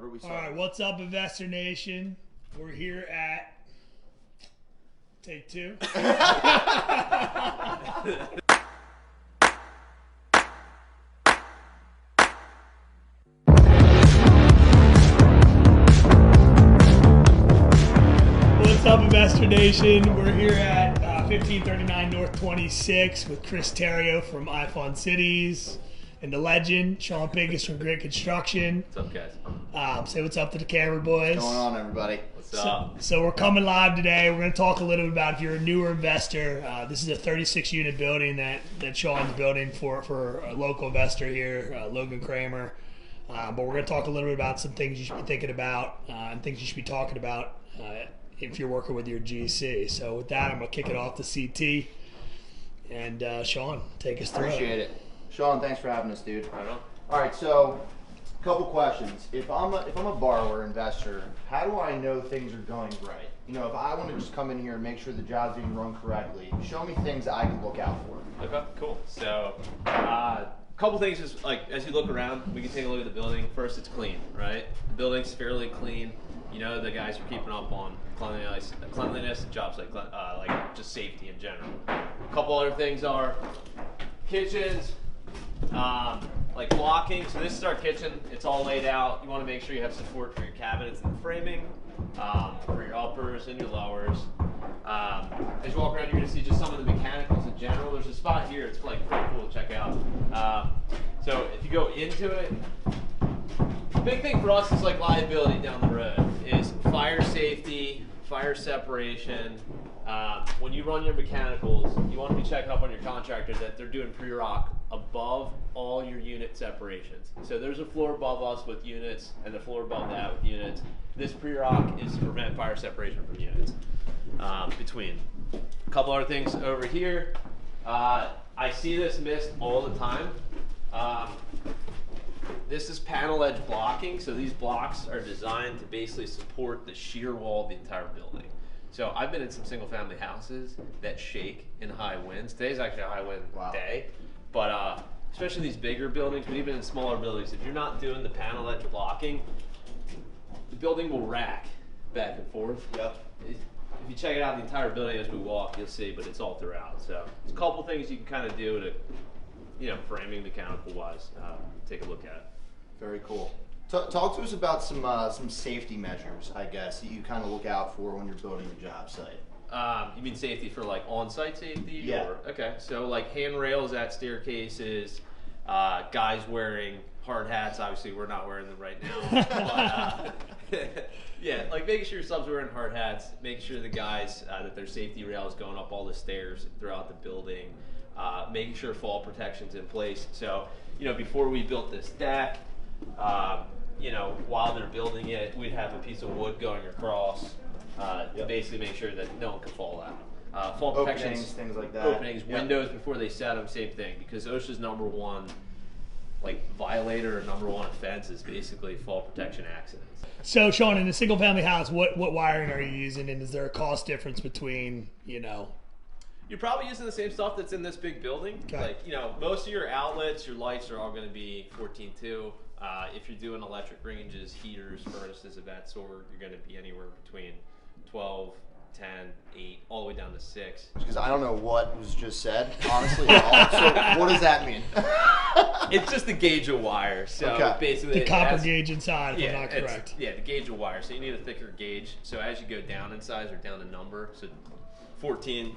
What are we All right, what's up, Investor Nation? We're here at take two. What's up, Investor Nation? We're here at 1539 North 26 with Chris Tereo from iFund Cities and the legend, Sean Pincus from Grid Construction. What's up, guys? Say what's up to the camera, boys. What's going on, everybody? What's up? So we're coming live today. We're going to talk a little bit about if you're a newer investor. This is a 36-unit building that Sean's building for a local investor here, Logan Kramer. But we're going to talk a little bit about some things you should be thinking about and things you should be talking about if you're working with your GC. So with that, I'm going to kick it off to CT. And Sean, take us through. Appreciate it. Sean, thanks for having us, dude. I don't know. All right, so a couple questions. If I'm a borrower, investor, how do I know things are going right? You know, if I want to just come in here and make sure the job's being run correctly, show me things that I can look out for. Okay, cool. So, a couple things is like as you look around, we can take a look at the building. First, it's clean, right? The building's fairly clean. You know, the guys are keeping up on cleanliness, and job site, like just safety in general. A couple other things are kitchens. Like blocking. So this is our kitchen. It's all laid out. You want to make sure you have support for your cabinets and the framing, for your uppers and your lowers. As you walk around, you're going to see just some of the mechanicals in general. There's a spot here. It's like pretty cool to check out. So if you go into it, the big thing for us is like liability down the road is fire safety, fire separation. When you run your mechanicals, you want to be checking up on your contractor that they're doing pre-rock above all your unit separations. So there's a floor above us with units and the floor above that with units. This pre-rock is to prevent fire separation from units between. A couple other things over here. I see this missed all the time. This is panel edge blocking. So these blocks are designed to basically support the shear wall of the entire building. So I've been in some single family houses that shake in high winds. Today's actually a high wind day. But especially these bigger buildings, but even in smaller buildings, if you're not doing the panel edge blocking, the building will rack back and forth. Yep. If you check it out, the entire building as we walk, you'll see, but it's all throughout. So there's a couple things you can kind of do to, you know, framing mechanical wise, take a look at it. Very cool. Talk to us about some safety measures, I guess, that you kind of look out for when you're building a job site. You mean safety for like on-site safety? Yeah. Okay, so like handrails at staircases, guys wearing hard hats. Obviously, we're not wearing them right now. But, yeah, like making sure your subs are wearing hard hats, making sure the guys that their safety rail is going up all the stairs throughout the building, making sure fall protection's in place. So, you know, before we built this deck, you know, while they're building it, we'd have a piece of wood going across. To basically make sure that no one can fall out. Fall protections, things like that. Openings, windows before they set them, same thing. Because OSHA's #1 like violator or #1 offense is basically fall protection accidents. So Sean, in a single family house, what wiring are you using, and is there a cost difference between, you know? You're probably using the same stuff that's in this big building. Okay. Like, you know, most of your outlets, your lights are all going to be 14.2. If you're doing electric ranges, heaters, furnaces of that sort, you're going to be anywhere between 12, 10, 8, all the way down to 6. Because I don't know what was just said, honestly, at all. So what does that mean? It's just the gauge of wire. So basically, The copper gauge inside, if I'm not it's- correct. Yeah, the gauge of wire. So you need a thicker gauge. So as you go down in size or down in number, so 14,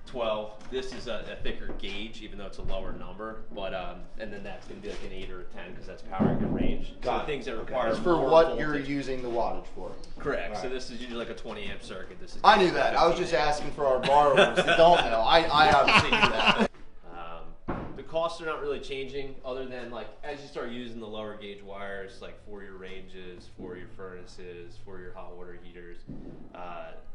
12, this is a thicker gauge, even though it's a lower number. But and then that's going to be like an 8 or a 10 because that's powering your range. Got So it. things that require It's for more what voltage. you're using the wattage for. Correct. Right. So this is usually like a 20 amp circuit. This is I knew that. I was just asking for our borrowers that don't know. I obviously knew that. The costs are not really changing other than like as you start using the lower gauge wires like for your ranges, for your furnaces, for your hot water heaters,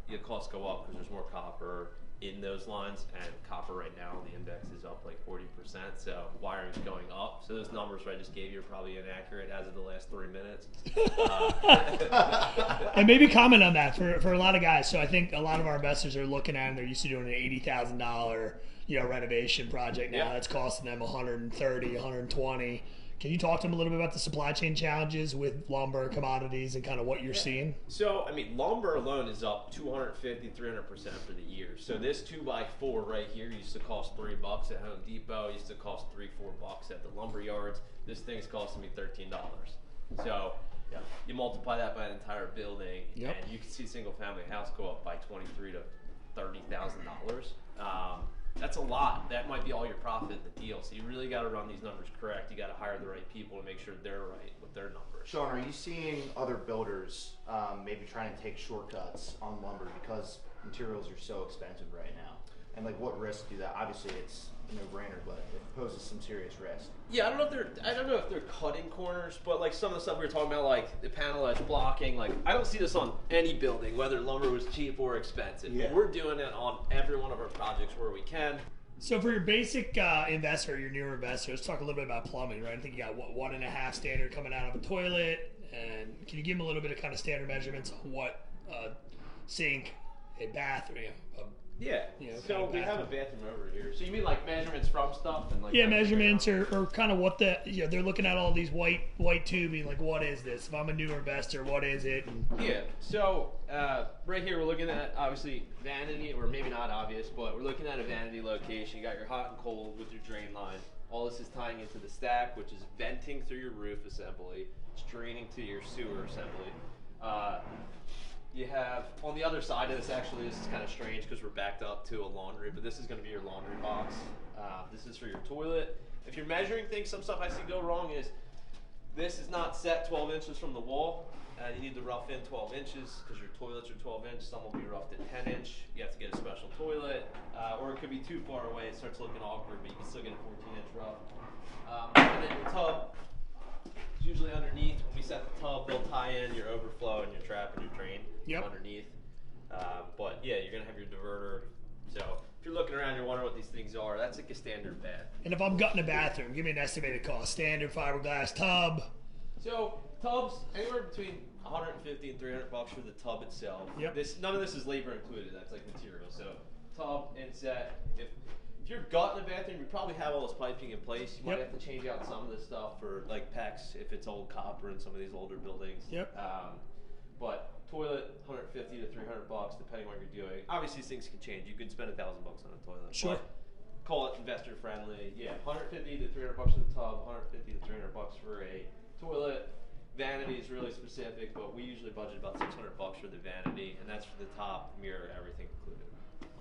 your costs go up because there's more copper in those lines, and copper right now the index is up like 40%, so wiring's going up. So those numbers I just gave you are probably inaccurate as of the last 3 minutes. And maybe comment on that for a lot of guys. So I think a lot of our investors are looking at, and they're used to doing an $80,000 renovation project now. Yeah. That's costing them 130, 120. Can you talk to them a little bit about the supply chain challenges with lumber, commodities, and kind of what you're seeing? So, I mean, lumber alone is up 250, 300% for the year. So this 2x4 right here used to cost $3 at Home Depot. Used to cost $3, $4 at the lumber yards. This thing's costing me $13. So you multiply that by an entire building, and you can see a single family house go up by $23,000 to $30,000. That's a lot. That might be all your profit in the deal. So you really got to run these numbers correct. You got to hire the right people to make sure they're right with their numbers. Sean, are you seeing other builders maybe trying to take shortcuts on lumber because materials are so expensive right now? And like, what risk do that? Obviously, it's a no-brainer, but it poses some serious risk. Yeah, I don't know if they're cutting corners, but like some of the stuff we were talking about, like the panel edge blocking, like I don't see this on any building, whether lumber was cheap or expensive. Yeah. We're doing it on every one of our projects where we can. So for your basic investor, your newer investor, let's talk a little bit about plumbing, right? I think you got 1.5 standard coming out of a toilet, and can you give them a little bit of kind of standard measurements on what sink, a bathroom, Yeah. So we have a bathroom over here. So you mean like measurements from stuff and like measurements or kind of what they're looking at all these white tubing, like what is this? If I'm a newer investor, what is it? Yeah. So right here we're looking at obviously vanity, or maybe not obvious, but we're looking at a vanity location. You got your hot and cold with your drain line. All this is tying into the stack, which is venting through your roof assembly. It's draining to your sewer assembly. You have, on the other side of this, actually, this is kind of strange because we're backed up to a laundry, but this is going to be your laundry box. This is for your toilet. If you're measuring things, some stuff I see go wrong is this is not set 12 inches from the wall. You need to rough in 12 inches because your toilets are 12 inch. Some will be roughed at 10 inch. You have to get a special toilet. Or it could be too far away. It starts looking awkward, but you can still get a 14 inch rough. And then your tub. It's usually underneath. When we set the tub, they'll tie in your overflow and your trap and your drain underneath. But yeah, you're gonna have your diverter. So if you're looking around, you're wondering what these things are. That's like a standard bath. And if I'm gutting a bathroom, give me an estimated cost. Standard fiberglass tub. So tubs anywhere between 150 and 300 bucks for the tub itself. Yep. None of this is labor included. That's like material. So tub, inset. If you're gutting a bathroom, you probably have all this piping in place. You might have to change out some of this stuff for like PEX if it's old copper in some of these older buildings. But toilet, 150 to 300 bucks depending on what you're doing. Obviously, these things can change. You could spend $1,000 on a toilet. Sure. But call it investor friendly. Yeah, 150 to 300 bucks for the tub, 150 to 300 bucks for a toilet. Vanity is really specific, but we usually budget about 600 bucks for the vanity, and that's for the top, mirror, everything included.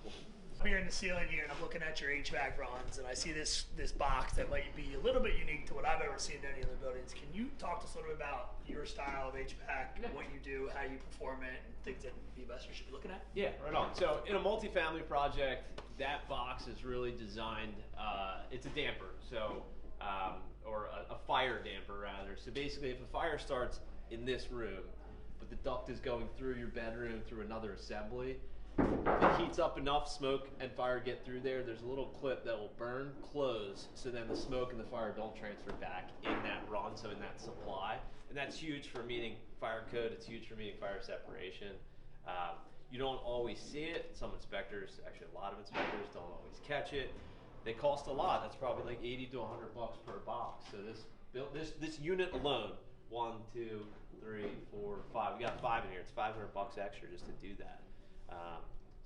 Cool. I'm here in the ceiling here, and I'm looking at your HVAC runs, and I see this box that might be a little bit unique to what I've ever seen in any other buildings. Can you talk to us a little bit about your style of HVAC, what you do, how you perform it, and things that the investor should be looking at? Yeah, right on. So in a multifamily project, that box is really designed, it's a damper, so or a fire damper rather. So basically, if a fire starts in this room, but the duct is going through your bedroom through another assembly, if it heats up enough, smoke and fire get through there, there's a little clip that will burn, close, so then the smoke and the fire don't transfer back in that run, so in that supply. And that's huge for meeting fire code. It's huge for meeting fire separation. You don't always see it. Some inspectors, actually a lot of inspectors, don't always catch it. They cost a lot. That's probably like 80 to 100 bucks per box. So this unit alone, 1, 2, 3, 4, 5. We got 5 in here. It's 500 bucks extra just to do that.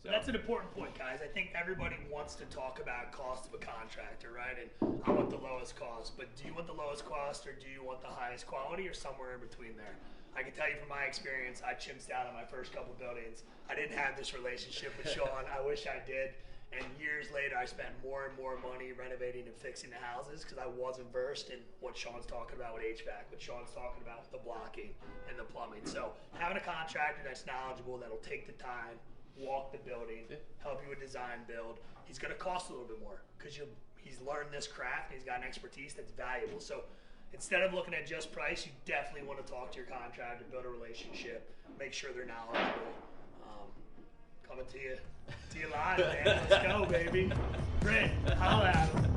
So that's an important point, guys. I think everybody wants to talk about cost of a contractor, right? And I want the lowest cost, but do you want the lowest cost or do you want the highest quality or somewhere in between there? I can tell you from my experience, I chimped out on my first couple buildings. I didn't have this relationship with Sean. I wish I did. And years later, I spent more and more money renovating and fixing the houses because I wasn't versed in what Sean's talking about with HVAC, what Sean's talking about with the blocking and the plumbing. So having a contractor that's knowledgeable, that'll take the time, walk the building, help you with design build, he's going to cost a little bit more because he's learned this craft and he's got an expertise that's valuable. So instead of looking at just price, you definitely want to talk to your contractor, build a relationship, make sure they're knowledgeable. Coming to you live, man. Let's go, baby. Brent, holla at him.